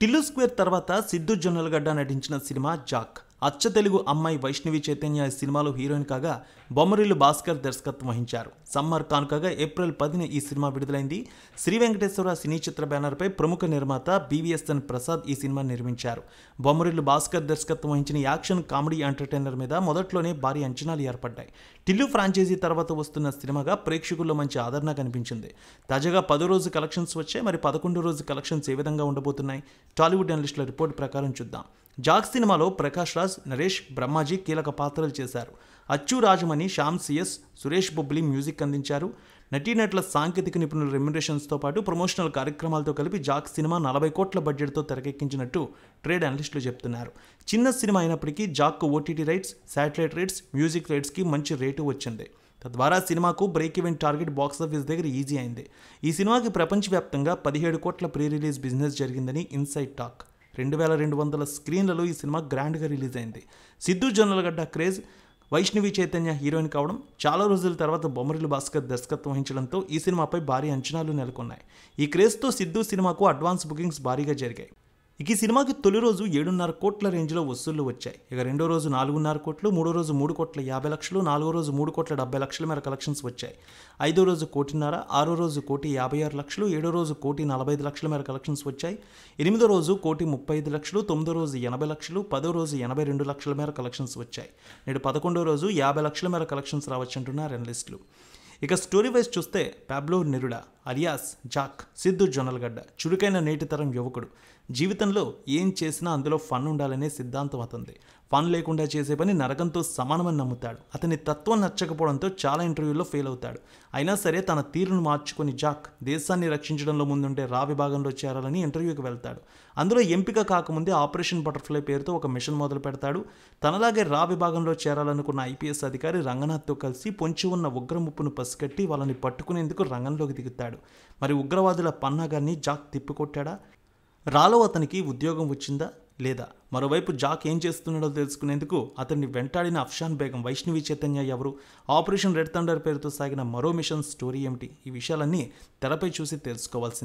Tillu square తర్వాత సిద్ధు జొన్నలగడ్డ నటించిన cinema Jack. అచ్చ తెలుగు అమ్మాయి వైష్ణవి చైతన్య ఈ సినిమాలో హీరోయిన్ కాగా బొమ్మరిల్లు భాస్కర్ దర్శకత్వం వహించారు. సమ్మర్ కానుకగా ఏప్రిల్ 10న ఈ సినిమా విడుదలైంది. శ్రీ వెంకటేశ్వర సినీ చిత్ర బ్యానర్పై ప్రముఖ నిర్మాత BVSN ప్రసాద్ ఈ సినిమా నిర్మించారు. బొమ్మరిల్లు భాస్కర్ దర్శకత్వం వహించిన యాక్షన్ కామెడీ ఎంటర్టైనర్ మీద మొదట్లోనే భారీ అంచనాలు ఏర్పడ్డాయి. టిల్లు ఫ్రాంచైజీ తర్వాత వస్తున్న సినిమాగా ప్రేక్షకుల్లో మంచి ఆదరణ కనిపించింది. తాజాగా 10 రోజు కలెక్షన్స్ వచ్చాయి. మరి 11 రోజు కలెక్షన్స్ ఏ విధంగా ఉండబోతున్నాయి? టాలీవుడ్ అనలిస్టుల రిపోర్ట్ ప్రకారం చూద్దాం. జాక్ సినిమాలో ప్రకాష్ రాజ్, నరేష్, బ్రహ్మాజీ కీలక పాత్రలు చేశారు. అచ్చు రాజమణి, శ్యామ్ CS, సురేష్ బొబ్బిలి మ్యూజిక్ అందించారు. నటీనటుల సాంకేతిక నిపుణుల రెమ్యునరేషన్స్తో పాటు ప్రమోషనల్ కార్యక్రమాలతో కలిపి జాక్ సినిమా 40 కోట్ల బడ్జెట్తో తెరకెక్కించినట్టు ట్రేడ్ అనలిస్టులు చెప్తున్నారు. చిన్న సినిమా అయినప్పటికీ జాక్కు OTT rights, satellite rights, music రైట్స్కి మంచి రేటు వచ్చింది. తద్వారా సినిమాకు బ్రేక్ ఈవెన్ టార్గెట్ బాక్సాఫీస్ దగ్గర ఈజీ అయింది. ఈ సినిమాకి ప్రపంచవ్యాప్తంగా 17 కోట్ల ప్రీ రిలీజ్ బిజినెస్ జరిగిందని ఇన్సైడ్ టాక్. 2200 స్క్రీన్లలో ఈ సినిమా గ్రాండ్గా రిలీజ్ అయింది. సిద్ధు జొన్నలగడ్డ క్రేజ్, వైష్ణవి చైతన్య హీరోయిన్ కావడం, చాలా రోజుల తర్వాత బొమ్మరిల్లు భాస్కర్ దర్శకత్వం వహించడంతో ఈ సినిమాపై భారీ అంచనాలు నెలకొన్నాయి. ఈ క్రేజ్తో సిద్ధు సినిమాకు అడ్వాన్స్ బుకింగ్స్ భారీగా జరిగాయి. ఈ సినిమాకి తొలి రోజు 7.5 కోట్ల రేంజ్లో వసూళ్లు వచ్చాయి. ఇక రెండో రోజు 4.5 కోట్లు, మూడో రోజు 3 కోట్ల 50 లక్షలు, నాలుగో రోజు 3 కోట్ల 70 లక్షల మేర కలెక్షన్స్ వచ్చాయి. ఐదో రోజు 1.5 కోటి, ఆరో రోజు 1.56 కోట్లు, ఏడో రోజు 1.45 లక్షల మేర కలెక్షన్స్ వచ్చాయి. ఎనిమిదో రోజు 1.35 లక్షలు, తొమ్మిదో రోజు 80 లక్షలు, పదో రోజు 82 లక్షల మేర కలెక్షన్స్ వచ్చాయి. నేడు 11వ రోజు 50 లక్షల మేర కలెక్షన్స్ రావచ్చంటున్నారు అనలిస్టులు. ఇక స్టోరీ వైజ్ చూస్తే Pablo Neruda alias Jack Siddhu Jonnalagadda చురుకైన నేటి తరం యువకుడు. జీవితంలో ఏం చేసినా అందులో ఫన్ ఉండాలనే సిద్ధాంతం అతనిది. ఫన్ లేకుండా చేసే పని నరకంతో సమానమని నమ్ముతాడు. అతని తత్వం నచ్చకపోవడంతో చాలా ఇంటర్వ్యూల్లో ఫెయిల్ అవుతాడు. అయినా సరే తన తీరును మార్చుకొని జాక్ దేశాన్ని రక్షించడంలో ముందుండే రా విభాగంలో చేరాలని ఇంటర్వ్యూకి వెళ్తాడు. అందులో ఎంపిక కాకముందే ఆపరేషన్ బటర్ఫ్లై పేరుతో ఒక మిషన్ మొదలు పెడతాడు. తనలాగే రా విభాగంలో చేరాలనుకున్న IPS అధికారి రంగనాథ్తో కలిసి పొంచి ఉన్న ఉగ్రముప్పును పసిగట్టి వాళ్ళని పట్టుకునేందుకు రంగంలోకి దిగుతాడు. మరి ఉగ్రవాదుల పన్నాగాన్ని జాక్ తిప్పికొట్టాడా? రాలో అతనికి ఉద్యోగం వచ్చిందా లేదా? మరోవైపు జాక్ ఏం చేస్తున్నాడో తెలుసుకునేందుకు అతన్ని వెంటాడిన అఫ్షాన్ బేగం, వైష్ణవి చైతన్య ఎవరు? ఆపరేషన్ రెడ్ థండర్ పేరుతో సాగిన మరో మిషన్ స్టోరీ ఏమిటి? ఈ విషయాలన్నీ తెరపై చూసి తెలుసుకోవాల్సింది.